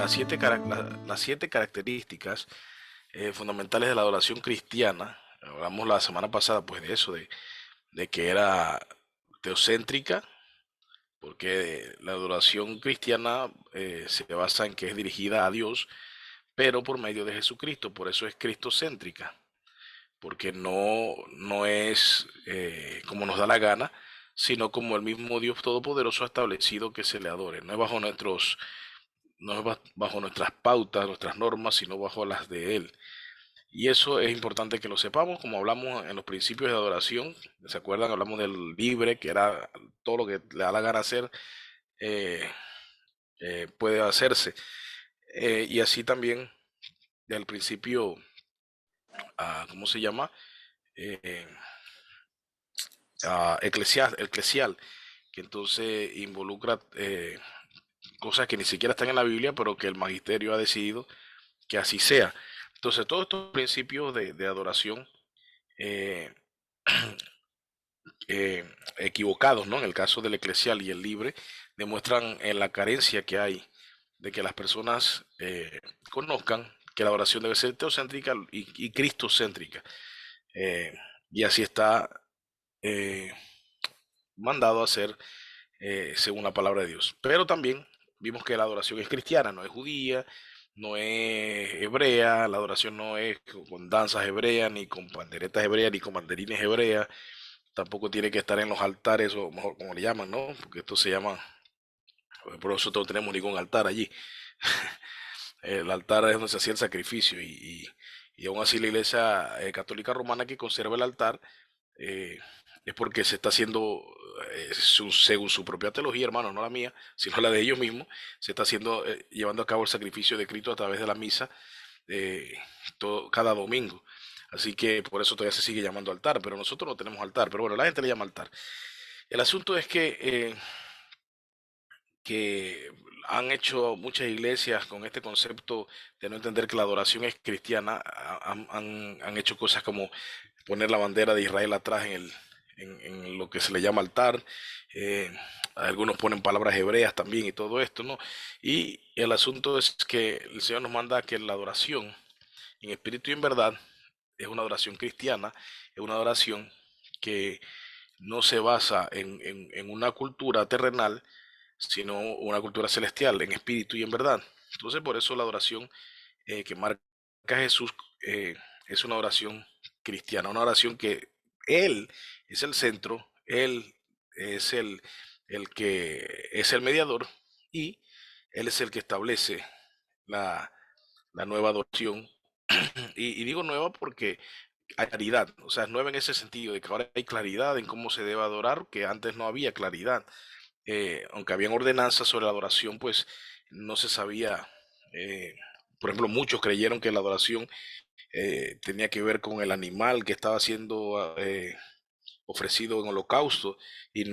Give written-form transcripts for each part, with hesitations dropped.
las siete características fundamentales de la adoración cristiana. Hablamos la semana pasada pues de eso, de que era teocéntrica, porque la adoración cristiana se basa en que es dirigida a Dios, pero por medio de Jesucristo. Por eso es cristocéntrica, porque no es como nos da la gana, sino como el mismo Dios Todopoderoso ha establecido que se le adore. No es bajo nuestras pautas, nuestras normas, sino bajo las de Él. Y eso es importante que lo sepamos, como hablamos en los principios de adoración. ¿Se acuerdan? Hablamos del libre, que era todo lo que le da la gana hacer, eh, puede hacerse. Y así también del principio, ¿cómo se llama? Eh, eclesial, que entonces involucra cosas que ni siquiera están en la Biblia, pero que el magisterio ha decidido que así sea. Entonces, todos estos principios de adoración eh, equivocados, ¿no? En el caso del eclesial y el libre, demuestran la carencia que hay de que las personas conozcan que la oración debe ser teocéntrica y cristocéntrica. Eh, y así está eh, mandado a ser según la palabra de Dios. Pero también vimos que la adoración es cristiana, no es judía, no es hebrea, la adoración no es con danzas hebreas, ni con panderetas hebreas, ni con banderines hebreas, tampoco tiene que estar en los altares, o mejor como le llaman, ¿no? Porque esto se llama, por eso no tenemos ningún altar allí. El altar es donde se hacía el sacrificio y aún así la iglesia católica romana que conserva el altar eh, es porque se está haciendo, según su propia teología, hermano, no la mía, sino la de ellos mismos, se está haciendo, llevando a cabo el sacrificio de Cristo a través de la misa eh, cada domingo. Así que por eso todavía se sigue llamando altar, pero nosotros no tenemos altar, pero bueno, la gente le llama altar. El asunto es que han hecho muchas iglesias con este concepto de no entender que la adoración es cristiana, han hecho cosas como poner la bandera de Israel atrás en lo que se le llama altar. eh, Algunos ponen palabras hebreas también y todo esto, ¿no? Y el asunto es que el Señor nos manda que la adoración en espíritu y en verdad es una adoración cristiana, es una adoración que no se basa en una cultura terrenal, sino una cultura celestial, en espíritu y en verdad. Entonces, por eso la adoración que marca Jesús es una oración cristiana, una oración que Él es el centro, Él es el que es el mediador y Él es el que establece la, la nueva adoración. Y digo nueva porque hay claridad, o sea, es nueva en ese sentido, de que ahora hay claridad en cómo se debe adorar, que antes no había claridad. Aunque habían ordenanzas sobre la adoración, pues no se sabía. eh, por ejemplo, muchos creyeron que la adoración tenía que ver con el animal que estaba siendo ofrecido en holocausto y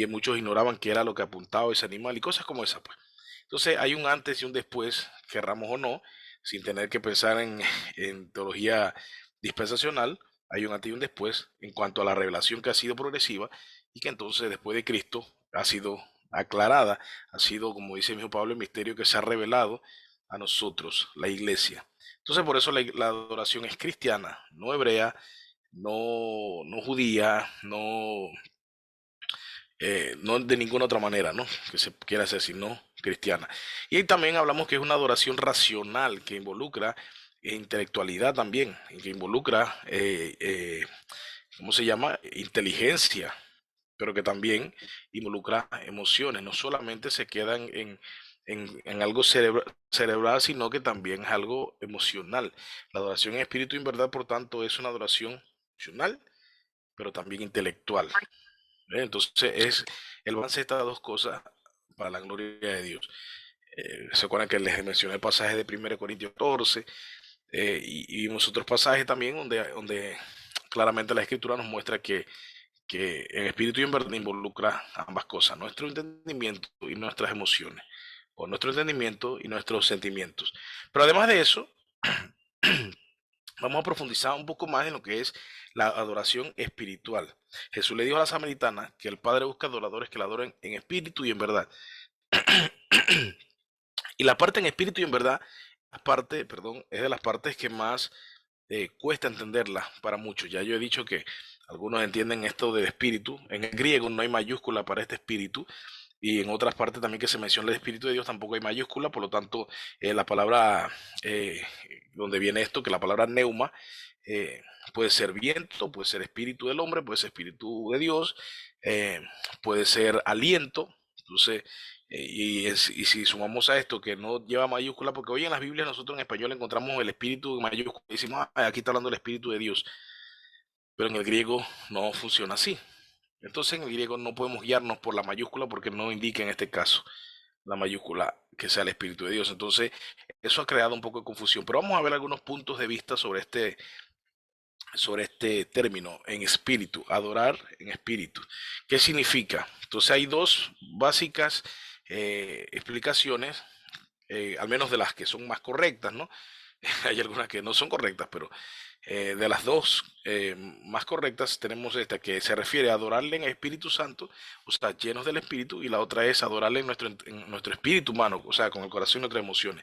muchos ignoraban que era lo que apuntaba ese animal y cosas como esa, pues. Entonces hay un antes y un después, querramos o no, sin tener que pensar en teología dispensacional, hay un antes y un después en cuanto a la revelación que ha sido progresiva y que entonces después de Cristo ha sido aclarada, ha sido, como dice mi hijo Pablo, el misterio que se ha revelado a nosotros, la iglesia. Entonces por eso la adoración es cristiana, no hebrea, no judía, no de ninguna otra manera, ¿no? Que se quiera hacer, sino cristiana. Y también hablamos que es una adoración racional, que involucra intelectualidad también, y que involucra, ¿cómo se llama? Inteligencia, pero que también involucra emociones, no solamente se quedan en algo cerebral, sino que también es algo emocional. La adoración en espíritu y en verdad, por tanto, es una adoración emocional, pero también intelectual. Entonces es el balance de estas dos cosas para la gloria de Dios. Se acuerdan que les mencioné el pasaje de 1 Corintios 14 y vimos otros pasajes también donde claramente la escritura nos muestra que en espíritu y en verdad involucra ambas cosas, nuestro entendimiento y nuestras emociones, o nuestro entendimiento y nuestros sentimientos. Pero además de eso, vamos a profundizar un poco más en lo que es la adoración espiritual. Jesús le dijo a la samaritana que el Padre busca adoradores que la adoren en espíritu y en verdad. Y la parte en espíritu y en verdad, perdón, es de las partes que más cuesta entenderla para muchos. Ya yo he dicho que algunos entienden esto del espíritu. En el griego no hay mayúscula para este espíritu. Y en otras partes también que se menciona el Espíritu de Dios tampoco hay mayúscula, por lo tanto la palabra eh, donde viene esto, que la palabra neuma, eh, puede ser viento, puede ser espíritu del hombre, puede ser espíritu de Dios, eh, puede ser aliento. Entonces, y si sumamos a esto que no lleva mayúscula, porque hoy en las Biblias nosotros en español encontramos el espíritu en mayúscula y decimos, ah, aquí está hablando el espíritu de Dios, pero en el griego no funciona así. Entonces en el griego no podemos guiarnos por la mayúscula porque no indica en este caso la mayúscula que sea el Espíritu de Dios. Entonces eso ha creado un poco de confusión. Pero vamos a ver algunos puntos de vista sobre este término en espíritu, adorar en espíritu. ¿Qué significa? Entonces hay dos básicas explicaciones, al menos de las que son más correctas, ¿no? Hay algunas que no son correctas, pero de las dos más correctas tenemos esta que se refiere a adorarle en el Espíritu Santo, o sea, llenos del Espíritu, y la otra es adorarle en nuestro espíritu humano, o sea, con el corazón y nuestras emociones.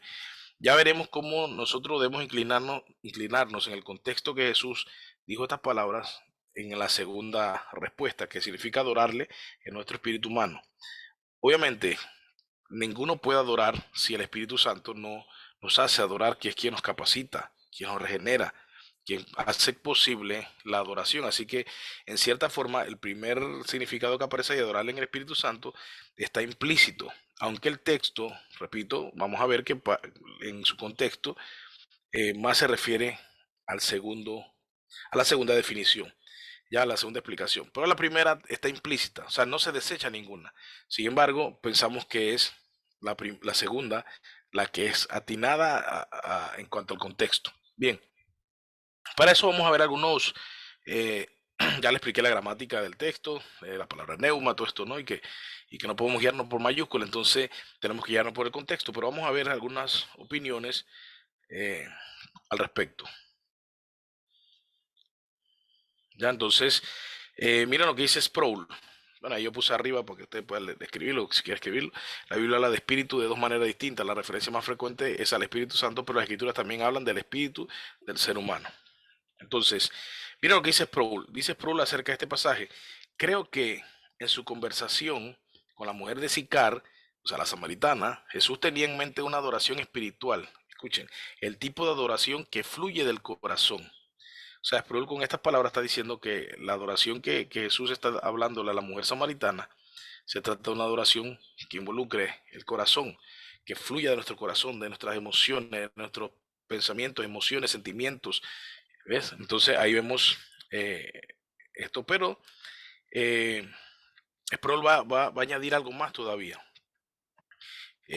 Ya veremos cómo nosotros debemos inclinarnos en el contexto que Jesús dijo estas palabras en la segunda respuesta, que significa adorarle en nuestro espíritu humano. Obviamente, ninguno puede adorar si el Espíritu Santo no nos hace adorar, que es quien nos capacita, quien nos regenera, quien hace posible la adoración. Así que, en cierta forma, el primer significado que aparece de adorarle en el Espíritu Santo está implícito, aunque el texto, repito, vamos a ver que en su contexto más se refiere al segundo, a la segunda definición, ya la segunda explicación. Pero la primera está implícita, o sea, no se desecha ninguna. Sin embargo, pensamos que es la segunda la que es atinada en cuanto al contexto. Bien, para eso vamos a ver algunos, eh, ya le expliqué la gramática del texto, la palabra neuma, todo esto, ¿no? Y que no podemos guiarnos por mayúscula, entonces tenemos que guiarnos por el contexto, pero vamos a ver algunas opiniones eh, al respecto. Ya, entonces, mira lo que dice Sproul. Bueno, ahí yo puse arriba porque usted puede escribirlo, si quiere escribirlo. La Biblia habla de espíritu de dos maneras distintas. La referencia más frecuente es al Espíritu Santo, pero las escrituras también hablan del espíritu del ser humano. Entonces, mira lo que dice Sproul. Dice Sproul acerca de este pasaje. Creo que en su conversación con la mujer de Sicar, o sea, la samaritana, Jesús tenía en mente una adoración espiritual. Escuchen, el tipo de adoración que fluye del corazón. O sea, Sproul con estas palabras está diciendo que la adoración que Jesús está hablando a la mujer samaritana se trata de una adoración que involucre el corazón, que fluya de nuestro corazón, de nuestras emociones, de nuestros pensamientos, emociones, sentimientos. ¿Ves? Entonces ahí vemos eh, esto, pero eh, Sproul va a añadir algo más todavía.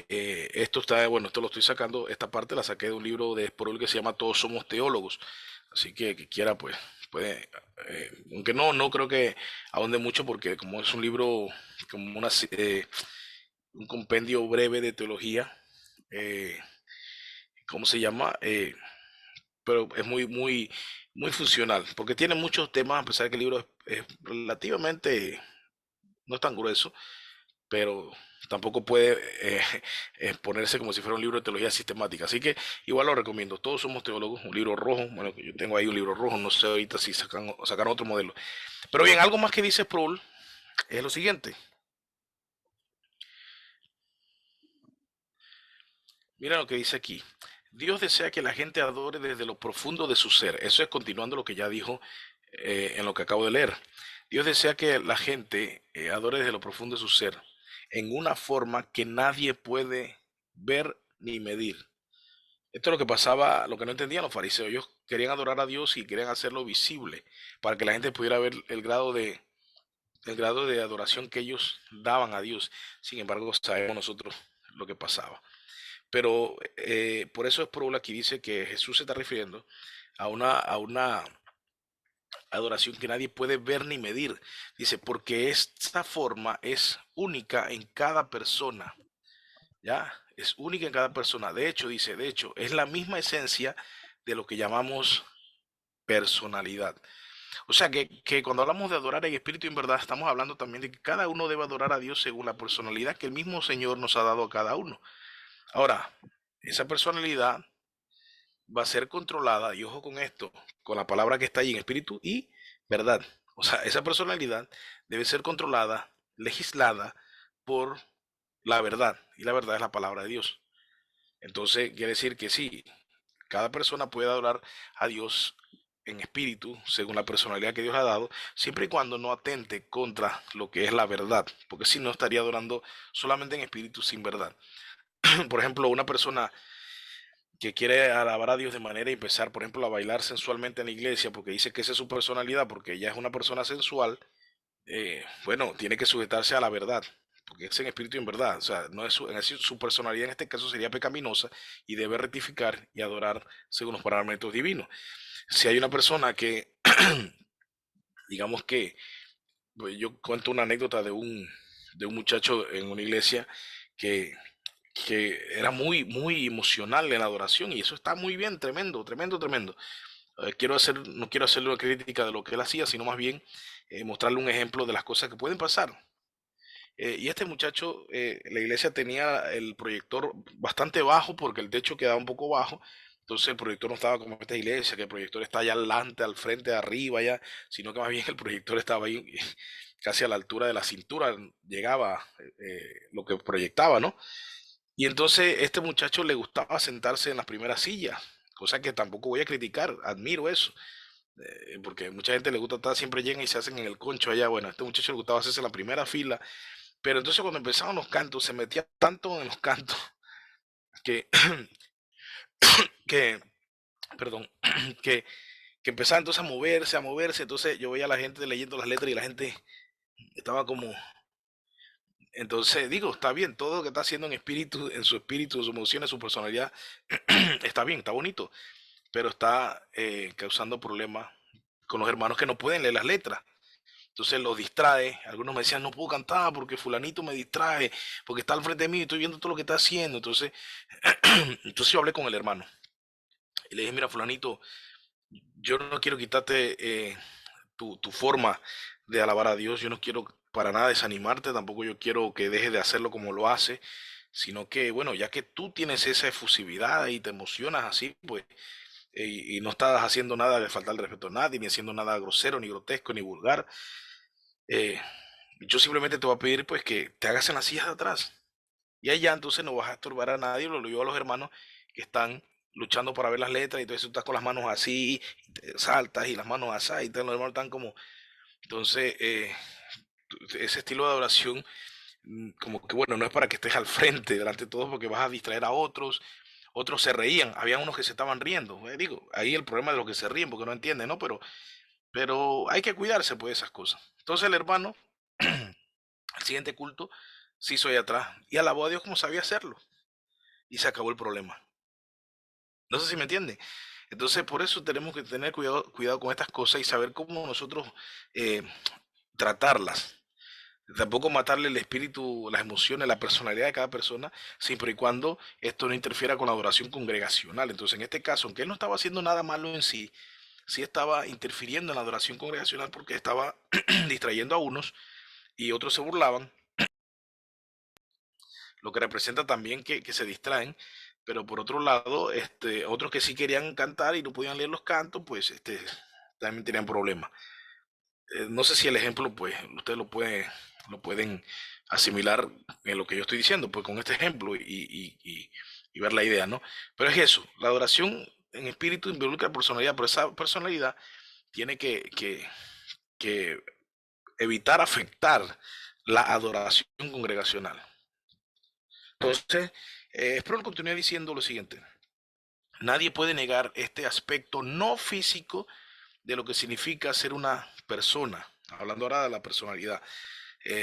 Esto está, bueno, esto lo estoy sacando, esta parte la saqué de un libro de Sproul que se llama Todos somos teólogos. Así que quiera, pues, puede, aunque no creo que ahonde mucho porque como es un libro, como un compendio breve de teología, eh, ¿cómo se llama? Pero es muy funcional, porque tiene muchos temas, a pesar de que el libro es relativamente, no es tan grueso, pero tampoco puede ponerse como si fuera un libro de teología sistemática. Así que igual lo recomiendo. Todos somos teólogos, un libro rojo. Bueno, yo tengo ahí un libro rojo, no sé ahorita si sacan otro modelo. Pero bien, algo más que dice Sproul es lo siguiente. Mira lo que dice aquí. Dios desea que la gente adore desde lo profundo de su ser. Eso es continuando lo que ya dijo en lo que acabo de leer. Dios desea que la gente adore desde lo profundo de su ser, en una forma que nadie puede ver ni medir. Esto es lo que pasaba, lo que no entendían los fariseos. Ellos querían adorar a Dios y querían hacerlo visible para que la gente pudiera ver el grado de adoración que ellos daban a Dios. Sin embargo, sabemos nosotros lo que pasaba. Pero por eso es Paul aquí dice que Jesús se está refiriendo a una adoración que nadie puede ver ni medir. Dice, porque esta forma es única en cada persona. ¿Ya? Es única en cada persona. De hecho, dice, de hecho, es la misma esencia de lo que llamamos personalidad. O sea que cuando hablamos de adorar en espíritu y en verdad, estamos hablando también de que cada uno debe adorar a Dios según la personalidad que el mismo Señor nos ha dado a cada uno. Ahora, esa personalidad va a ser controlada, y ojo con esto, con la palabra que está ahí en espíritu y verdad. O sea, esa personalidad debe ser controlada, legislada por la verdad, y la verdad es la palabra de Dios. Entonces, quiere decir que sí, cada persona puede adorar a Dios en espíritu, según la personalidad que Dios ha dado, siempre y cuando no atente contra lo que es la verdad, porque si no estaría adorando solamente en espíritu sin verdad. Por ejemplo, una persona que quiere alabar a Dios de manera y empezar, por ejemplo, a bailar sensualmente en la iglesia, porque dice que esa es su personalidad, porque ella es una persona sensual, bueno, tiene que sujetarse a la verdad, porque es en espíritu y en verdad. O sea, no es su personalidad en este caso sería pecaminosa y debe rectificar y adorar según los parámetros divinos. Si hay una persona que, digamos que, pues yo cuento una anécdota de un muchacho en una iglesia que, que era muy, muy emocional en la adoración y eso está muy bien, tremendo, tremendo, tremendo. No quiero hacerle una crítica de lo que él hacía, sino más bien mostrarle un ejemplo de las cosas que pueden pasar. Y este muchacho, la iglesia tenía el proyector bastante bajo porque el techo quedaba un poco bajo. Entonces el proyector no estaba como esta iglesia, que el proyector está allá adelante, al frente, arriba, ya, sino que más bien el proyector estaba ahí casi a la altura de la cintura, llegaba lo que proyectaba, ¿no? Y entonces este muchacho le gustaba sentarse en las primeras sillas, cosa que tampoco voy a criticar, admiro eso, porque mucha gente le gusta estar, siempre llegan y se hacen en el concho allá. Bueno, a este muchacho le gustaba hacerse en la primera fila, pero entonces cuando empezaban los cantos, se metía tanto en los cantos que, que perdón, que, que empezaba entonces a moverse, a moverse. Entonces yo veía a la gente leyendo las letras y la gente estaba como... Entonces digo, está bien, todo lo que está haciendo en su espíritu, en sus emociones, su personalidad, está bien, está bonito, pero está causando problemas con los hermanos que no pueden leer las letras. Entonces los distrae. Algunos me decían, no puedo cantar porque fulanito me distrae, porque está al frente de mí y estoy viendo todo lo que está haciendo. Entonces, entonces yo hablé con el hermano y le dije, mira, fulanito, yo no quiero quitarte tu forma de alabar a Dios, yo no quiero para nada desanimarte, tampoco yo quiero que dejes de hacerlo como lo hace, sino que, bueno, ya que tú tienes esa efusividad y te emocionas así, pues, y no estás haciendo nada de faltar el respeto a nadie, ni haciendo nada grosero, ni grotesco, ni vulgar, eh, yo simplemente te voy a pedir pues que te hagas en las sillas de atrás. Y allá entonces no vas a estorbar a nadie, lo digo a los hermanos que están luchando para ver las letras y entonces tú estás con las manos así, y te saltas y las manos así, y entonces los hermanos están como... Entonces, ese estilo de adoración, como que bueno, no es para que estés al frente delante de todos porque vas a distraer a otros. Otros se reían, había unos que se estaban riendo. Digo, ahí el problema de los que se ríen porque no entienden, ¿no? Pero hay que cuidarse pues de esas cosas. Entonces el hermano, al siguiente culto, se hizo ahí atrás y alabó a Dios como sabía hacerlo. Y se acabó el problema. No sé si me entienden. Entonces, por eso tenemos que tener cuidado, cuidado con estas cosas y saber cómo nosotros eh, tratarlas. Tampoco matarle el espíritu, las emociones, la personalidad de cada persona, siempre y cuando esto no interfiera con la adoración congregacional. Entonces, en este caso, aunque él no estaba haciendo nada malo en sí, sí estaba interfiriendo en la adoración congregacional porque estaba distrayendo a unos y otros se burlaban, lo que representa también que se distraen, pero por otro lado, otros que sí querían cantar y no podían leer los cantos, pues también tenían problemas. No sé si el ejemplo, pues, ustedes lo pueden asimilar en lo que yo estoy diciendo, pues con este ejemplo y ver la idea, ¿no? Pero es eso, la adoración en espíritu involucra personalidad, pero esa personalidad tiene que evitar afectar la adoración congregacional. Entonces, espero continúe diciendo lo siguiente. Nadie puede negar este aspecto no físico de lo que significa ser una persona. Hablando ahora de la personalidad.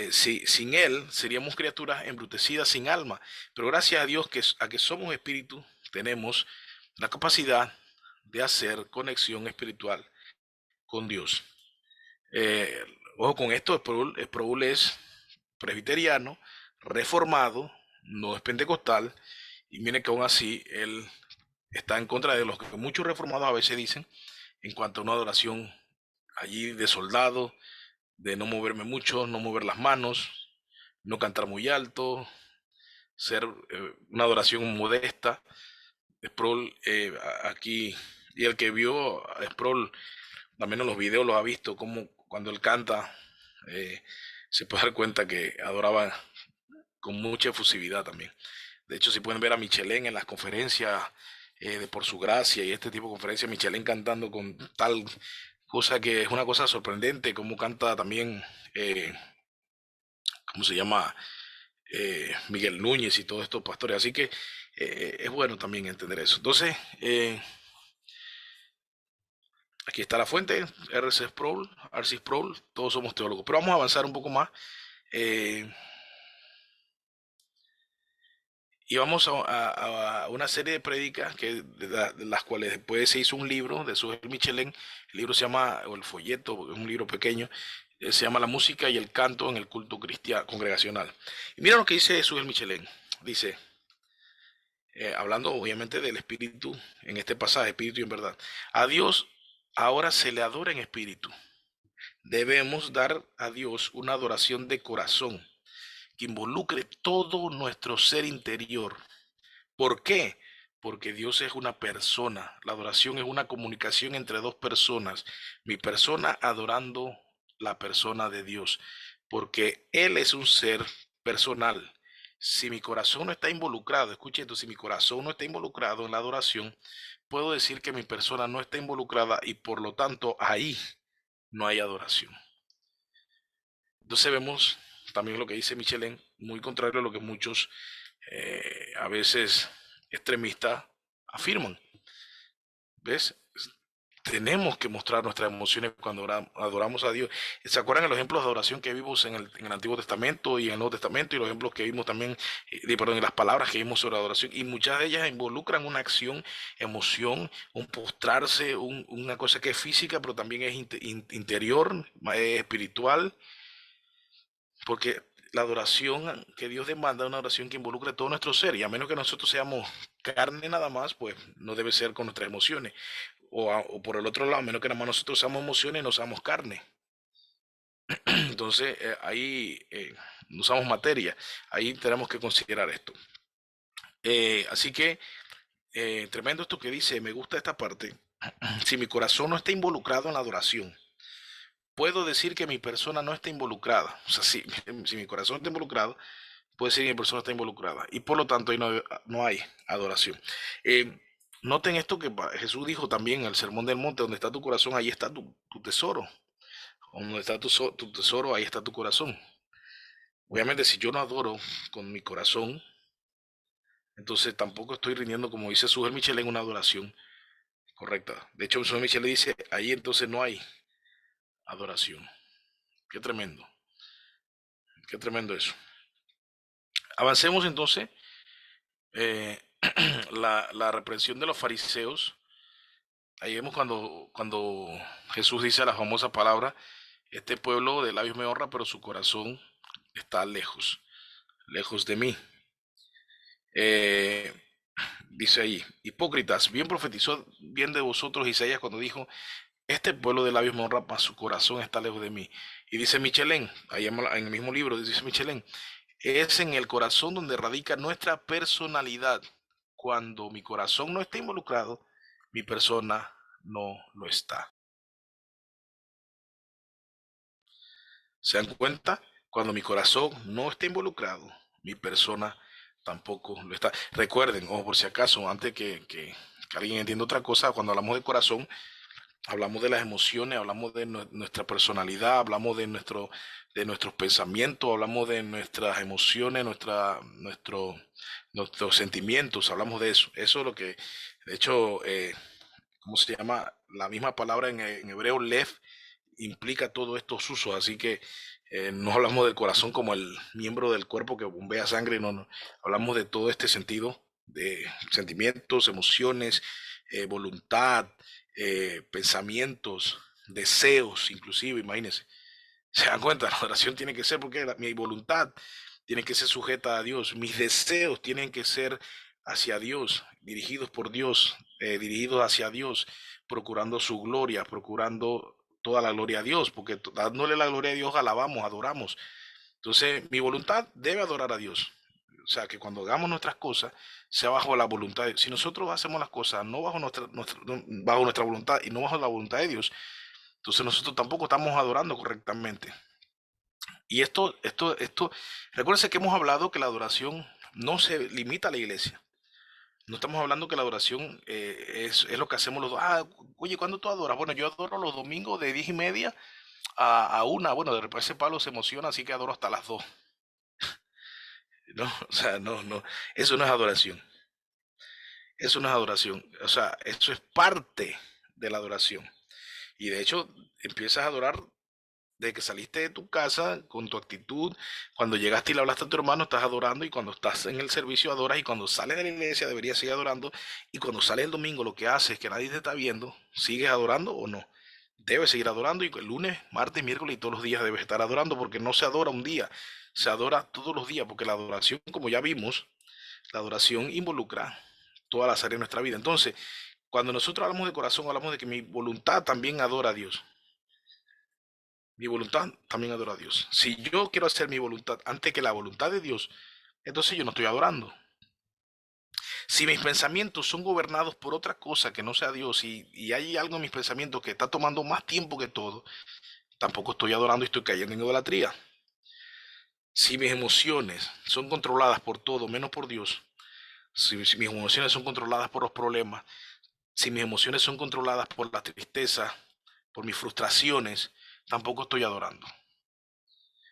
Sin él seríamos criaturas embrutecidas sin alma. Pero gracias a Dios a que somos espíritu, tenemos la capacidad de hacer conexión espiritual con Dios. Eh, Ojo con esto, Sproul es presbiteriano, reformado, no es pentecostal, y mire que aún así él está en contra de lo que muchos reformados a veces dicen en cuanto a una adoración allí de soldado, de no moverme mucho, no mover las manos, no cantar muy alto, ser una adoración modesta. Sproul aquí, y el que vio a Sproul, también en los videos lo ha visto, como cuando él canta, eh, se puede dar cuenta que adoraba con mucha efusividad también. De hecho, si pueden ver a Michelin en las conferencias de Por Su Gracia y este tipo de conferencias, Michelin cantando con tal cosa que es una cosa sorprendente, como canta también, ¿cómo se llama? Miguel Núñez y todos estos pastores. Así que es bueno también entender eso. Entonces, aquí está la fuente, RC Sproul, RC Sproul, todos somos teólogos. Pero vamos a avanzar un poco más. eh, y vamos a una serie de prédicas de las cuales después se hizo un libro de Sugel Michelin. El libro se llama, o el folleto, es un libro pequeño, se llama La música y el canto en el culto cristiano congregacional. Y mira lo que dice Sugel Michelin. Dice, hablando obviamente del espíritu en este pasaje, espíritu y en verdad. A Dios ahora se le adora en espíritu. Debemos dar a Dios una adoración de corazón que involucre todo nuestro ser interior. ¿Por qué? Porque Dios es una persona. La adoración es una comunicación entre dos personas. Mi persona adorando la persona de Dios. Porque Él es un ser personal. Si mi corazón no está involucrado, escuche esto, si mi corazón no está involucrado en la adoración, puedo decir que mi persona no está involucrada y por lo tanto ahí no hay adoración. Entonces vemos también lo que dice Michelin, muy contrario a lo que muchos a veces extremistas afirman. ¿Ves? Tenemos que mostrar nuestras emociones cuando adoramos a Dios. ¿Se acuerdan de los ejemplos de adoración que vimos en el Antiguo Testamento y en el Nuevo Testamento? Y los ejemplos que vimos también, perdón, y las palabras que vimos sobre adoración. Y muchas de ellas involucran una acción, emoción, un postrarse, una cosa que es física, pero también es interior, espiritual. Porque la adoración que Dios demanda es una oración que involucre todo nuestro ser. Y a menos que nosotros seamos carne nada más, pues no debe ser con nuestras emociones. O por el otro lado, a menos que nada más nosotros seamos emociones y no seamos carne. Entonces ahí no usamos materia. Ahí tenemos que considerar esto. Así que tremendo esto que dice, me gusta esta parte. Si mi corazón no está involucrado en la adoración, puedo decir que mi persona no está involucrada. O sea, si mi corazón está involucrado, puede decir que mi persona está involucrada. Y por lo tanto, ahí no hay adoración. Eh, Noten esto que Jesús dijo también en el Sermón del Monte, donde está tu corazón, ahí está tu tesoro. Donde está tu tesoro, ahí está tu corazón. Obviamente, si yo no adoro con mi corazón, entonces tampoco estoy rindiendo, como dice Sujel Michel, en una adoración correcta. De hecho, Sujel Michel le dice, ahí entonces no hay adoración. Qué tremendo eso. Avancemos entonces. eh, la reprensión de los fariseos. Ahí vemos cuando Jesús dice la famosa palabra, este pueblo de labios me honra, pero su corazón está lejos, lejos de mí. Eh, Dice ahí, hipócritas, bien profetizó bien de vosotros Isaías cuando dijo, este pueblo de labios me honra, mas su corazón está lejos de mí. Y dice Michelén, ahí en el mismo libro dice Michelén, es en el corazón donde radica nuestra personalidad. Cuando mi corazón no está involucrado, mi persona no lo está. ¿Se dan cuenta? Cuando mi corazón no está involucrado, mi persona tampoco lo está. Recuerden, o por si acaso, antes que alguien entienda otra cosa, cuando hablamos de corazón, hablamos de las emociones, hablamos de nuestra personalidad, hablamos de nuestros pensamientos, hablamos de nuestras emociones, nuestros sentimientos, hablamos de eso. Eso es lo que, de hecho, ¿cómo se llama? La misma palabra en hebreo, lev, implica todos estos usos, así que no hablamos del corazón como el miembro del cuerpo que bombea sangre, no, hablamos de todo este sentido de sentimientos, emociones, voluntad, pensamientos, deseos, inclusive, imagínense. ¿Se dan cuenta? La adoración tiene que ser porque mi voluntad tiene que ser sujeta a Dios, mis deseos tienen que ser hacia Dios, dirigidos por Dios, dirigidos hacia Dios, procurando su gloria, procurando toda la gloria a Dios, porque dándole la gloria a Dios alabamos, adoramos. Entonces, mi voluntad debe adorar a Dios. sea, que cuando hagamos nuestras cosas, sea bajo la voluntad de Dios. Si nosotros hacemos las cosas no bajo bajo nuestra voluntad y no bajo la voluntad de Dios, entonces nosotros tampoco estamos adorando correctamente. Y recuérdense que hemos hablado que la adoración no se limita a la iglesia. No estamos hablando que la adoración es lo que hacemos los dos. Ah, oye, ¿cuándo tú adoras? Bueno, yo adoro los domingos de 10:30 a 1. Bueno, de repente ese Pablo se emociona, así que adoro hasta las 2. No, o sea, no, no, eso no es adoración. Eso no es adoración. O sea, eso es parte de la adoración. Y de hecho, empiezas a adorar de que saliste de tu casa con tu actitud, cuando llegaste y le hablaste a tu hermano, estás adorando, y cuando estás en el servicio adoras, y cuando sales de la iglesia deberías seguir adorando, y cuando sales el domingo lo que haces es que nadie te está viendo, ¿sigues adorando o no? Debes seguir adorando, y el lunes, martes, miércoles y todos los días debes estar adorando, porque no se adora un día, se adora todos los días, porque la adoración, como ya vimos, la adoración involucra todas las áreas de nuestra vida. Entonces, cuando nosotros hablamos de corazón, hablamos de que mi voluntad también adora a Dios. Mi voluntad también adora a Dios. Si yo quiero hacer mi voluntad antes que la voluntad de Dios, entonces yo no estoy adorando. Si mis pensamientos son gobernados por otra cosa que no sea Dios, y hay algo en mis pensamientos que está tomando más tiempo que todo, tampoco estoy adorando y estoy cayendo en idolatría. Si mis emociones son controladas por todo menos por Dios, si mis emociones son controladas por los problemas, si mis emociones son controladas por la tristeza, por mis frustraciones, tampoco estoy adorando.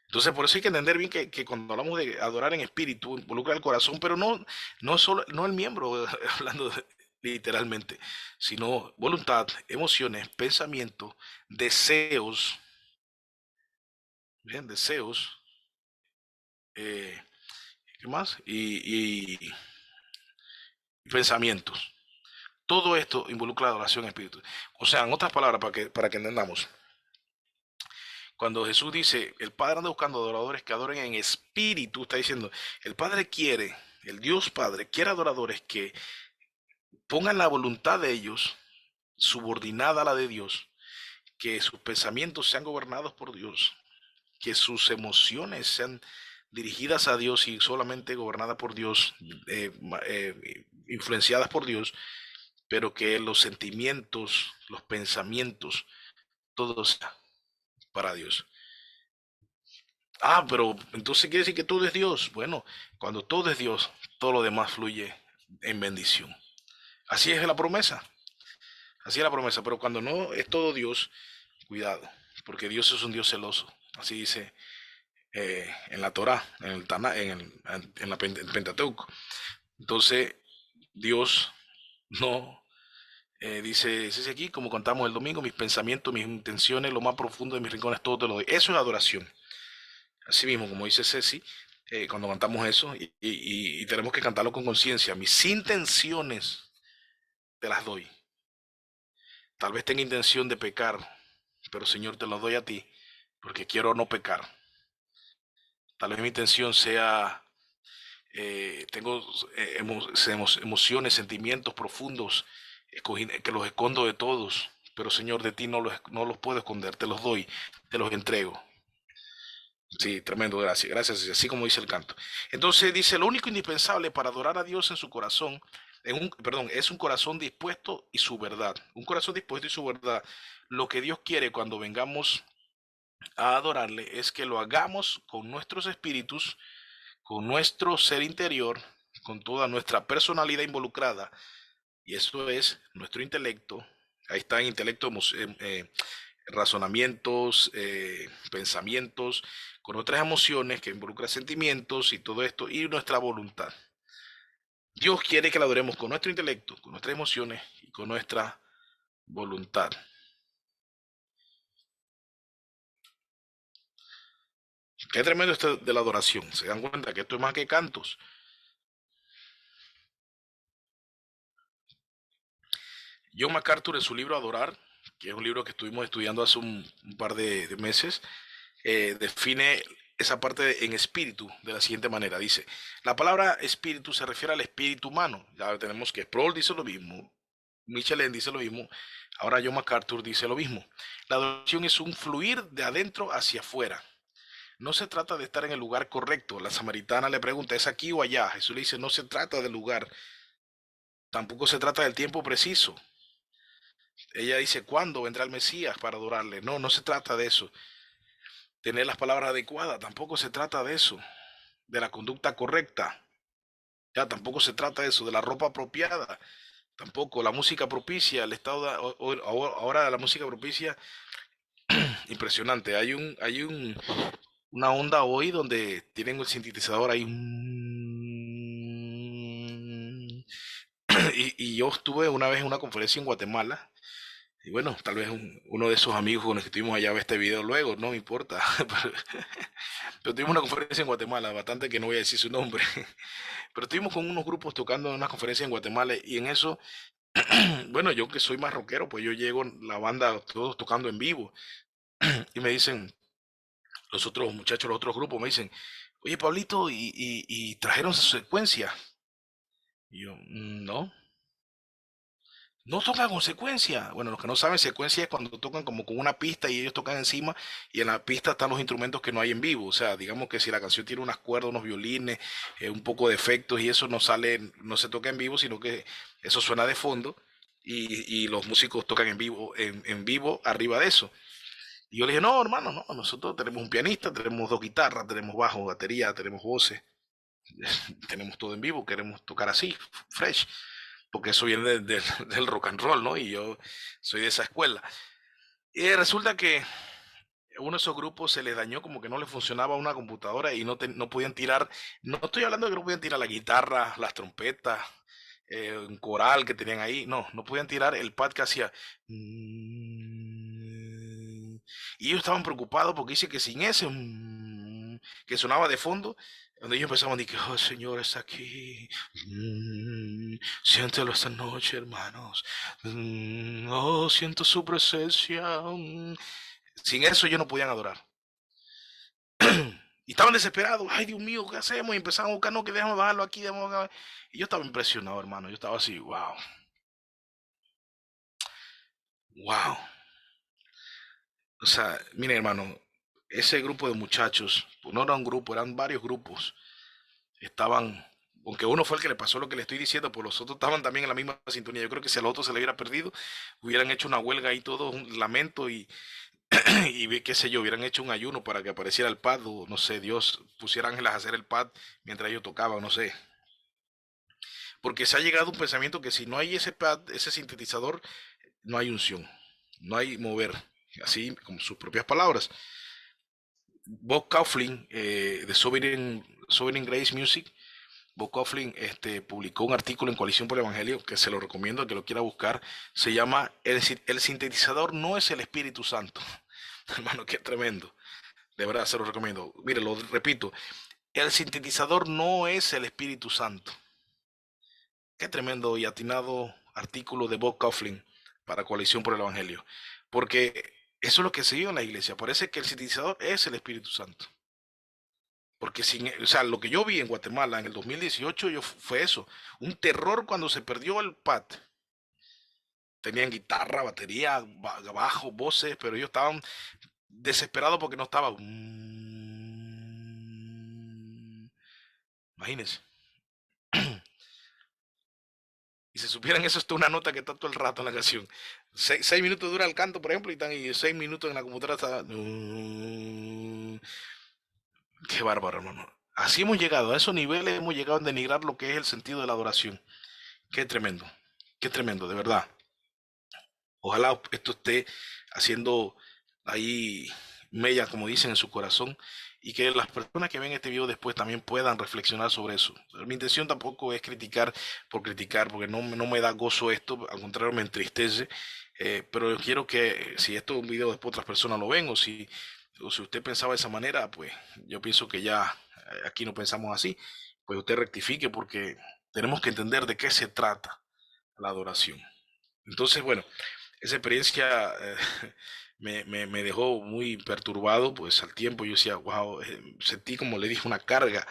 Entonces, por eso hay que entender bien que cuando hablamos de adorar en espíritu, involucra el corazón, pero no solo, no el miembro, hablando literalmente, sino voluntad, emociones, pensamientos, deseos, bien, deseos, eh, ¿qué más? Y pensamientos. Todo esto involucra la adoración en espíritu. O sea, en otras palabras, para que entendamos, cuando Jesús dice, el Padre anda buscando adoradores que adoren en espíritu, está diciendo, el Padre quiere, el Dios Padre quiere adoradores que pongan la voluntad de ellos subordinada a la de Dios, que sus pensamientos sean gobernados por Dios, que sus emociones sean dirigidas a Dios y solamente gobernadas por Dios, influenciadas por Dios, pero que los sentimientos, los pensamientos, todo sea para Dios. Ah, pero entonces quiere decir que todo es Dios. Bueno, cuando todo es Dios, todo lo demás fluye en bendición. Así es la promesa. Así es la promesa. Pero cuando no es todo Dios, cuidado, porque Dios es un Dios celoso. Así dice en la Torá, en el en Pentateuco. Entonces, Dios no dice aquí, como contamos el domingo, mis pensamientos, mis intenciones, lo más profundo de mis rincones, todo te lo doy. Eso es adoración. Así mismo, como dice Ceci, cuando cantamos eso, y tenemos que cantarlo con conciencia, mis intenciones te las doy. Tal vez tenga intención de pecar, pero Señor, te lo doy a ti, porque quiero no pecar. Tal vez mi intención sea, tengo emociones, sentimientos profundos, que los escondo de todos, pero Señor, de ti no los puedo esconder, te los doy, te los entrego. Sí, tremendo, gracias, gracias, así como dice el canto. Entonces dice, lo único indispensable para adorar a Dios en su corazón, perdón, es un corazón dispuesto y su verdad. Un corazón dispuesto y su verdad. Lo que Dios quiere cuando vengamos a adorarle es que lo hagamos con nuestros espíritus, con nuestro ser interior, con toda nuestra personalidad involucrada. Y eso es nuestro intelecto. Ahí está en intelecto, razonamientos, pensamientos, con otras emociones que involucran sentimientos y todo esto, y nuestra voluntad. Dios quiere que la adoremos con nuestro intelecto, con nuestras emociones y con nuestra voluntad. Qué tremendo esto de la adoración. Se dan cuenta que esto es más que cantos. John MacArthur en su libro Adorar, que es un libro que estuvimos estudiando hace un par de meses, define esa parte en espíritu de la siguiente manera. Dice, la palabra espíritu se refiere al espíritu humano. Ya tenemos que Sproul dice lo mismo, Michelin dice lo mismo, ahora John MacArthur dice lo mismo. La adoración es un fluir de adentro hacia afuera. No se trata de estar en el lugar correcto. La samaritana le pregunta, ¿es aquí o allá? Jesús le dice, no se trata del lugar, tampoco se trata del tiempo preciso. Ella dice, ¿cuándo vendrá el Mesías para adorarle? No, no se trata de eso. Tener las palabras adecuadas, tampoco se trata de eso. De la conducta correcta, ya tampoco se trata de eso. De la ropa apropiada, tampoco. La música propicia, el estado ahora la música propicia, impresionante. Una onda hoy donde tienen el sintetizador ahí. Y yo estuve una vez en una conferencia en Guatemala. Y bueno, tal vez uno de esos amigos con los que estuvimos allá ve este video luego, no me importa. Pero tuvimos una conferencia en Guatemala, bastante que no voy a decir su nombre. Pero estuvimos con unos grupos tocando en una conferencia en Guatemala y en eso, bueno, yo que soy más rockero, pues yo llego, la banda, todos tocando en vivo. Y me dicen, los otros muchachos, los otros grupos, me dicen, oye, Pablito, y trajeron su secuencia. Y yo, no. No tocan con secuencia. Bueno, los que no saben, secuencia es cuando tocan como con una pista y ellos tocan encima y en la pista están los instrumentos que no hay en vivo. O sea, digamos que si la canción tiene unas cuerdas, unos violines, un poco de efectos y eso no sale, no se toca en vivo, sino que eso suena de fondo y los músicos tocan en vivo arriba de eso. Y yo le dije, no, hermano, no, nosotros tenemos un pianista, tenemos dos guitarras, tenemos bajo, batería, tenemos voces, tenemos todo en vivo, queremos tocar así, fresh, porque eso viene del rock and roll, ¿no? Y yo soy de esa escuela. Y resulta que uno de esos grupos se les dañó, como que no le funcionaba una computadora y no podían tirar, no estoy hablando de que no podían tirar la guitarra, las trompetas, un coral que tenían ahí, no, no podían tirar el pad que hacía. Y ellos estaban preocupados porque dice que sin ese que sonaba de fondo, donde ellos empezaban a decir, oh Señor está aquí, siéntelo esta noche, hermanos, oh, siento su presencia. Sin eso ellos no podían adorar. Y estaban desesperados, ay Dios mío, ¿qué hacemos? Y empezaban a buscar, no, que déjame bajarlo aquí, déjame bajarlo. Y yo estaba impresionado, hermano, yo estaba así, wow, wow. O sea, mire, hermano, ese grupo de muchachos, pues no era un grupo, eran varios grupos. Estaban, aunque uno fue el que le pasó lo que le estoy diciendo, pues los otros estaban también en la misma sintonía. Yo creo que si al otro se le hubiera perdido, hubieran hecho una huelga ahí todo, un lamento y qué sé yo, hubieran hecho un ayuno para que apareciera el pad, o no sé, Dios pusiera ángeles a hacer el pad mientras ellos tocaban, no sé. Porque se ha llegado a un pensamiento que si no hay ese pad, ese sintetizador, no hay unción, no hay mover, así como sus propias palabras. Bob Kauflin, de Sovereign Grace Music, Bob Kauflin publicó un artículo en Coalición por el Evangelio que se lo recomiendo a que lo quiera buscar. Se llama El sintetizador no es el Espíritu Santo. Hermano, qué tremendo. De verdad, se lo recomiendo. Mire, lo repito. El sintetizador no es el Espíritu Santo. Qué tremendo y atinado artículo de Bob Kauflin para Coalición por el Evangelio. Porque eso es lo que se vio en la iglesia. Parece que el sintetizador es el Espíritu Santo. Porque sin, o sea, lo que yo vi en Guatemala en el 2018 fue eso. Un terror cuando se perdió el pad. Tenían guitarra, batería, bajo, voces, pero ellos estaban desesperados porque no estaba. Imagínense. Y si supieran eso, es una nota que está todo el rato en la canción. 6 minutos dura el canto, por ejemplo, y están y 6 minutos en la computadora. Está. Qué bárbaro, hermano. Así hemos llegado, a esos niveles hemos llegado a denigrar lo que es el sentido de la adoración. Qué tremendo, de verdad. Ojalá esto esté haciendo ahí mella, como dicen, en su corazón y que las personas que ven este video después también puedan reflexionar sobre eso. Mi intención tampoco es criticar por criticar, porque no me da gozo esto, al contrario me entristece, pero yo quiero que si esto es un video después otras personas lo ven o si usted pensaba de esa manera, pues yo pienso que ya aquí no pensamos así, pues usted rectifique porque tenemos que entender de qué se trata la adoración. Entonces, bueno, esa experiencia me dejó muy perturbado, pues al tiempo yo decía, wow, sentí como le dije una carga.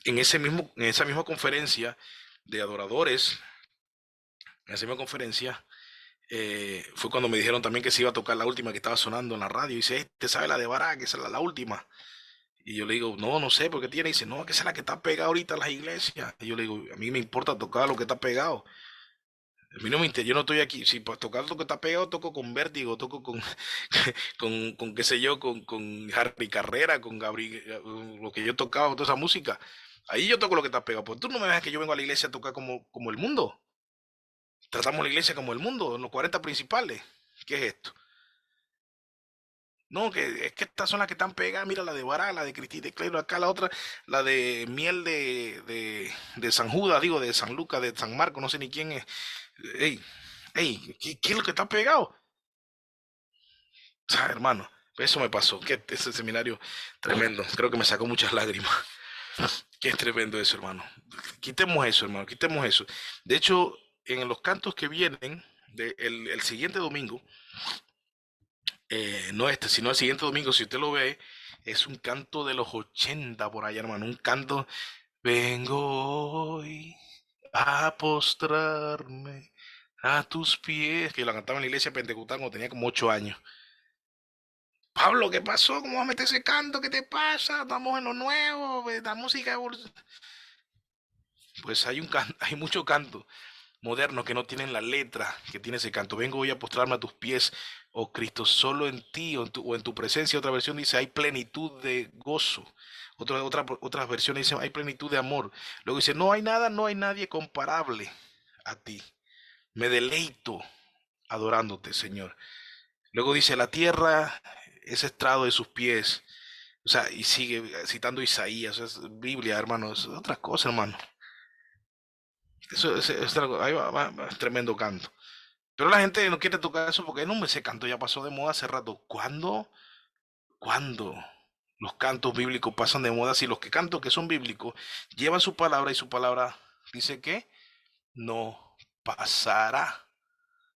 En esa misma conferencia de adoradores, en esa misma conferencia, fue cuando me dijeron también que se iba a tocar la última que estaba sonando en la radio. Y dice, ¿te sabe la de Barak? Esa es la última. Y yo le digo, no, no sé, ¿por qué tiene? Y dice, no, que esa es la que está pegada ahorita en las iglesias. Y yo le digo, a mí me importa tocar lo que está pegado. A mí no me interesa, yo no estoy aquí. Si para tocar lo que está pegado, toco con Vértigo, toco con, con qué sé yo, con Harry Carrera, con Gabriel, lo que yo tocaba, toda esa música. Ahí yo toco lo que está pegado. Pues tú no me ves que yo vengo a la iglesia a tocar como el mundo. Tratamos la iglesia como el mundo, en los 40 principales. ¿Qué es esto? No, que es que estas son las que están pegadas. Mira la de Bará, la de Cristina de Clero, acá la otra, la de Miel de San Judas, digo, de San Lucas, de San Marco, no sé ni quién es. Ey, ey, ¿qué es lo que está pegado? Ah, hermano, eso me pasó. Que ese seminario tremendo. Creo que me sacó muchas lágrimas. Qué es tremendo eso, hermano. Quitemos eso, hermano, quitemos eso. De hecho, en los cantos que vienen, el siguiente domingo, no este, sino el siguiente domingo, si usted lo ve, es un canto de los 80 por allá, hermano. Un canto, vengo hoy a postrarme a tus pies, que lo cantaba en la iglesia pentecostal cuando tenía como 8 años. Pablo, ¿qué pasó? ¿Cómo vas a meter ese canto? ¿Qué te pasa? Estamos en lo nuevo, la música. Pues hay mucho canto moderno que no tienen la letra que tiene ese canto. Vengo hoy a postrarme a tus pies, oh Cristo, solo en ti o en tu presencia. Otra versión dice, hay plenitud de gozo. Otras versiones dicen, hay plenitud de amor. Luego dice, no hay nada, no hay nadie comparable a ti. Me deleito adorándote, Señor. Luego dice, la tierra es estrado de sus pies. O sea, y sigue citando Isaías, es Biblia, hermano, es otra cosa, hermano. Ahí es tremendo canto. Pero la gente no quiere tocar eso porque no, ese canto ya pasó de moda hace rato. ¿Cuándo los cantos bíblicos pasan de moda si los que cantos que son bíblicos llevan su palabra y su palabra dice que no pasará?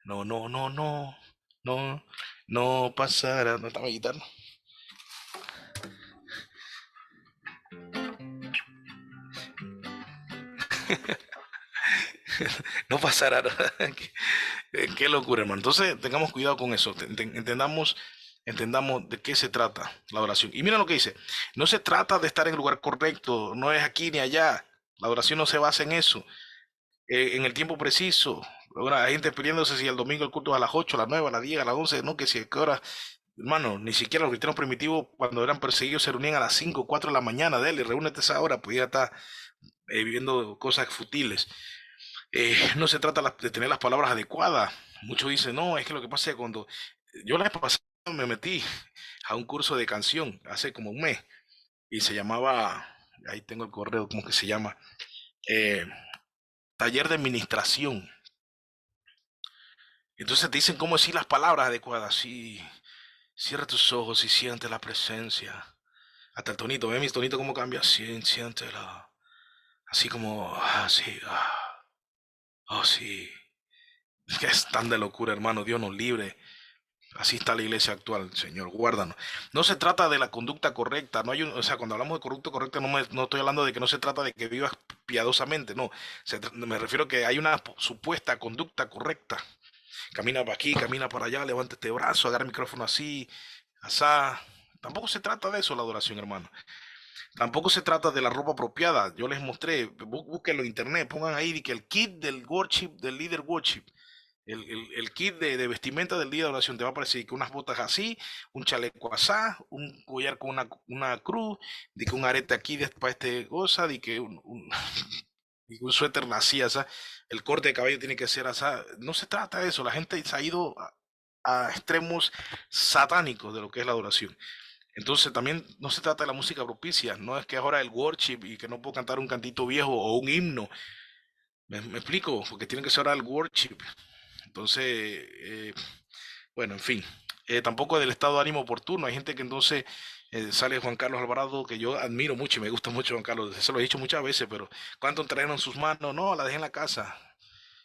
No, no, no, no, no, no pasará. ¿No está mi guitarra? No pasará. Qué locura, hermano. Entonces, tengamos cuidado con eso. Entendamos de qué se trata la oración. Y mira lo que dice. No se trata de estar en el lugar correcto. No es aquí ni allá. La oración no se basa en eso. En el tiempo preciso. Ahora, hay gente pidiéndose si el domingo el culto es a las 8, a las 9, a las 10, a las 11. No, que si a qué hora. Hermano, ni siquiera los cristianos primitivos, cuando eran perseguidos, se reunían a las 5, 4 de la mañana. Dele, reúnete a esa hora. Podía estar viviendo cosas futiles. No se trata de tener las palabras adecuadas. Muchos dicen, no, es que lo que pasa es que cuando yo la vez pasada me metí a un curso de canción hace como un mes y se llamaba, ahí tengo el correo, ¿cómo que se llama? Eh, Taller de administración. Entonces te dicen cómo decir las palabras adecuadas. Sí, cierra tus ojos y siente la presencia. Hasta el tonito, ¿ves mi tonito cómo cambia? Sí, siéntela. Así como, sí, oh sí. Es que es tan de locura, hermano. Dios nos libre. Así está la iglesia actual, Señor, guárdanos. No se trata de la conducta correcta, no hay o sea, cuando hablamos de conducta correcta no estoy hablando de que no se trata de que vivas piadosamente, no. Me refiero a que hay una supuesta conducta correcta. Camina para aquí, camina para allá, levanta este brazo, agarra el micrófono así, asá. Tampoco se trata de eso la adoración, hermano. Tampoco se trata de la ropa apropiada. Yo les mostré, búsquenlo en internet, pongan ahí que el kit del worship, del líder worship. El kit de vestimenta del día de oración te va a aparecer que unas botas así, un chaleco asá, un collar con una cruz, de que un arete aquí para este cosa, de que y que un suéter así, asá, el corte de cabello tiene que ser asá. No se trata de eso, la gente se ha ido a extremos satánicos de lo que es la adoración. Entonces también no se trata de la música propicia, no es que ahora el worship y que no puedo cantar un cantito viejo o un himno. Me explico, porque tiene que ser ahora el worship. Entonces, bueno, en fin, tampoco del estado de ánimo oportuno. Hay gente que entonces sale Juan Carlos Alvarado, que yo admiro mucho y me gusta mucho Juan Carlos, eso lo he dicho muchas veces, pero ¿cuánto trajeron sus manos? No, la dejé en la casa.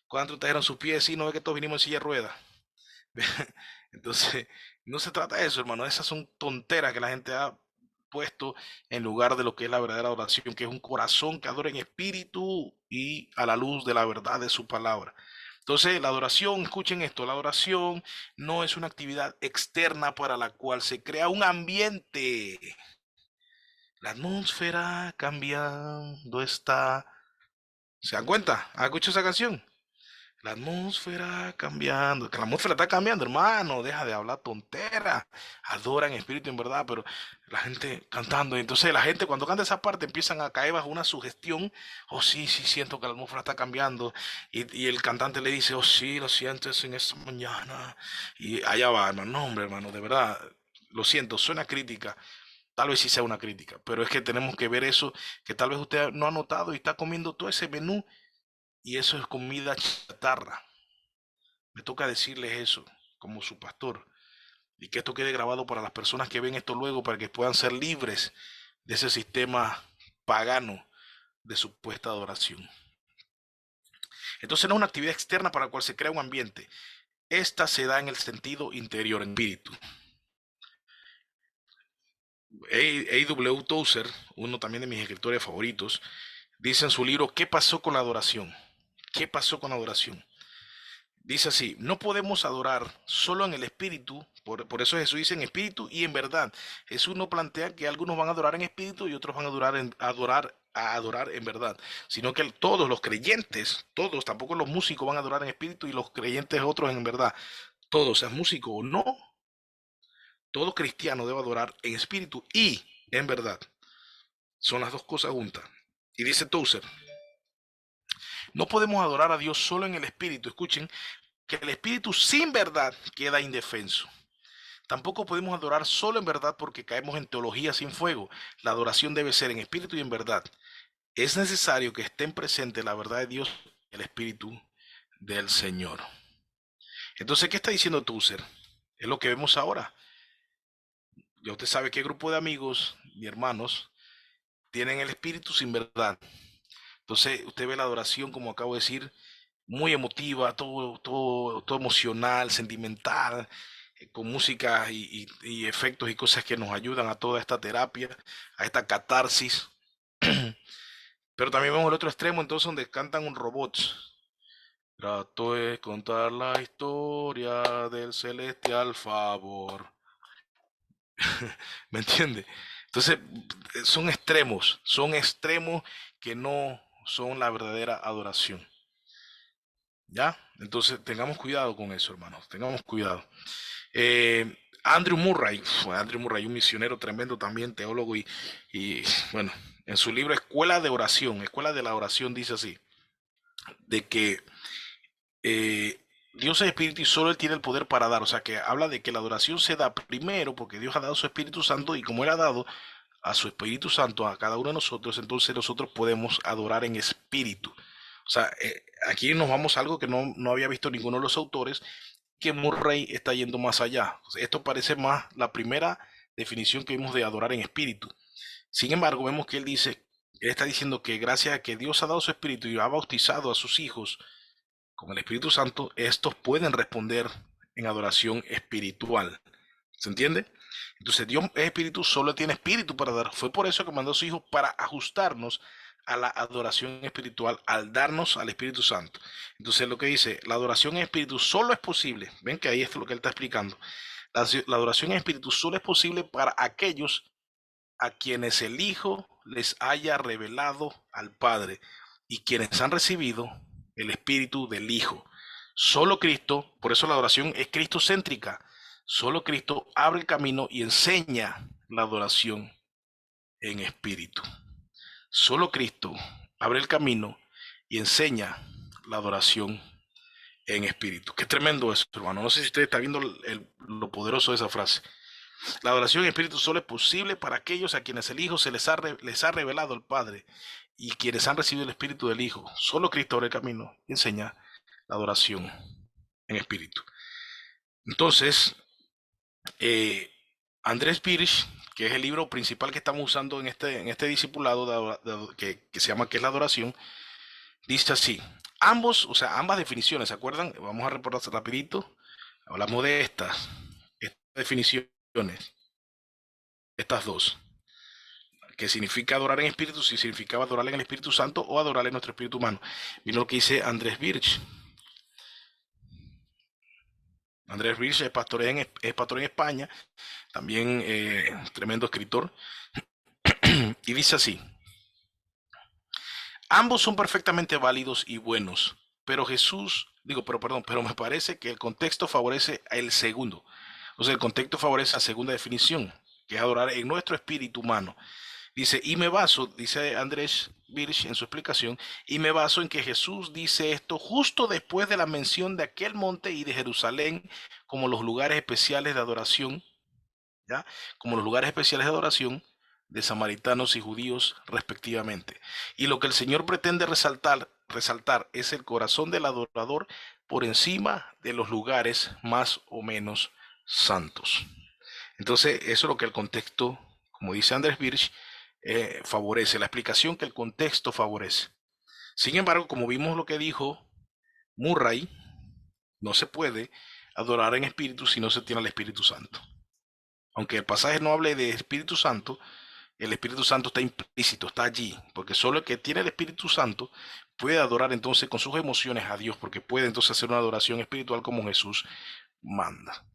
¿Cuánto trajeron sus pies? Sí, no es que todos vinimos en silla de ruedas. Entonces, no se trata de eso, hermano. Esas son tonteras que la gente ha puesto en lugar de lo que es la verdadera oración, que es un corazón que adora en espíritu y a la luz de la verdad de su palabra. Entonces, la adoración, escuchen esto, la adoración no es una actividad externa para la cual se crea un ambiente. La atmósfera cambiando está. ¿Se dan cuenta? ¿Has escuchado esa canción? La atmósfera cambiando, que la atmósfera está cambiando, hermano, deja de hablar tontera, adora en espíritu en verdad, pero la gente cantando, y entonces la gente cuando canta esa parte empiezan a caer bajo una sugestión, oh sí, sí, siento que la atmósfera está cambiando, y el cantante le dice, oh sí, lo sientes en esta mañana, y allá va, hermano, no, hombre, hermano, de verdad, lo siento, suena crítica, tal vez sí sea una crítica, pero es que tenemos que ver eso, que tal vez usted no ha notado y está comiendo todo ese menú, y eso es comida chatarra. Me toca decirles eso como su pastor y que esto quede grabado para las personas que ven esto luego para que puedan ser libres de ese sistema pagano de supuesta adoración. Entonces no es una actividad externa para la cual se crea un ambiente. Esta se da en el sentido interior, en espíritu. A.W. Tozer, uno también de mis escritores favoritos, dice en su libro ¿Qué pasó con la adoración? ¿Qué pasó con la adoración? Dice así, no podemos adorar solo en el espíritu, por eso Jesús dice en espíritu y en verdad. Jesús no plantea que algunos van a adorar en espíritu y otros van a adorar en verdad, sino que todos los creyentes, todos, tampoco los músicos van a adorar en espíritu y los creyentes otros en verdad. Todos, seas músico o no, todo cristiano debe adorar en espíritu y en verdad. Son las dos cosas juntas. Y dice Tozer, no podemos adorar a Dios solo en el espíritu. Escuchen, que el espíritu sin verdad queda indefenso. Tampoco podemos adorar solo en verdad porque caemos en teología sin fuego. La adoración debe ser en espíritu y en verdad. Es necesario que estén presentes la verdad de Dios y el espíritu del Señor. Entonces, ¿qué está diciendo Tozer? Es lo que vemos ahora. Ya usted sabe qué grupo de amigos y hermanos tienen el espíritu sin verdad. Entonces, usted ve la adoración, como acabo de decir, muy emotiva, todo emocional, sentimental, con música y efectos y cosas que nos ayudan a toda esta terapia, a esta catarsis. Pero también vemos el otro extremo, entonces, donde cantan un robots. Trato de contar la historia del celestial favor. ¿Me entiende? Entonces, son extremos que no son la verdadera adoración. ¿Ya? Entonces, tengamos cuidado con eso, hermanos, tengamos cuidado. Andrew Murray, un misionero tremendo también, teólogo y bueno, en su libro Escuela de la Oración, dice así, de que Dios es espíritu y solo Él tiene el poder para dar, o sea que habla de que la adoración se da primero porque Dios ha dado su Espíritu Santo y como Él ha dado a su Espíritu Santo a cada uno de nosotros, entonces nosotros podemos adorar en espíritu. O sea, aquí nos vamos a algo que no había visto ninguno de los autores, que Murray está yendo más allá. O sea, esto parece más la primera definición que vimos de adorar en espíritu. Sin embargo, vemos que él está diciendo que gracias a que Dios ha dado su espíritu y ha bautizado a sus hijos con el Espíritu Santo, estos pueden responder en adoración espiritual. ¿Se entiende? Entonces Dios es espíritu, solo tiene espíritu para dar. Fue por eso que mandó a su Hijo para ajustarnos a la adoración espiritual al darnos al Espíritu Santo. Entonces lo que dice, la adoración en espíritu solo es posible. Ven que ahí es lo que él está explicando. La adoración en espíritu solo es posible para aquellos a quienes el Hijo les haya revelado al Padre y quienes han recibido el Espíritu del Hijo. Solo Cristo, por eso la adoración es cristocéntrica. Solo Cristo abre el camino y enseña la adoración en espíritu. Solo Cristo abre el camino y enseña la adoración en espíritu. Qué tremendo eso, hermano. No sé si usted está viendo lo poderoso de esa frase. La adoración en espíritu solo es posible para aquellos a quienes el Hijo les ha revelado el Padre y quienes han recibido el Espíritu del Hijo. Solo Cristo abre el camino y enseña la adoración en espíritu. Entonces, Andrés Birch, que es el libro principal que estamos usando en este discipulado que se llama ¿Qué es la adoración? Dice así, ambas definiciones, ¿se acuerdan? Vamos a reportar rapidito. Hablamos de estas definiciones, estas dos, que significa adorar en espíritu, si significaba adorar en el Espíritu Santo o adorar en nuestro espíritu humano. Mira lo que dice Andrés Birch. Andrés Birch es pastor en España, también tremendo escritor, y dice así: ambos son perfectamente válidos y buenos, pero perdón, pero me parece que el contexto favorece el segundo. O sea, el contexto favorece la segunda definición, que es adorar en nuestro espíritu humano. Dice, dice Andrés Birch en su explicación, y me baso en que Jesús dice esto justo después de la mención de aquel monte y de Jerusalén como los lugares especiales de adoración, ¿ya? Como los lugares especiales de adoración de samaritanos y judíos respectivamente. Y lo que el Señor pretende resaltar es el corazón del adorador por encima de los lugares más o menos santos. Entonces, eso es lo que el contexto, como dice Andrés Birch, favorece, la explicación que el contexto favorece. Sin embargo, como vimos lo que dijo Murray, no se puede adorar en espíritu si no se tiene al Espíritu Santo. Aunque el pasaje no hable de Espíritu Santo, el Espíritu Santo está implícito, está allí, porque solo el que tiene el Espíritu Santo puede adorar entonces con sus emociones a Dios, porque puede entonces hacer una adoración espiritual como Jesús manda.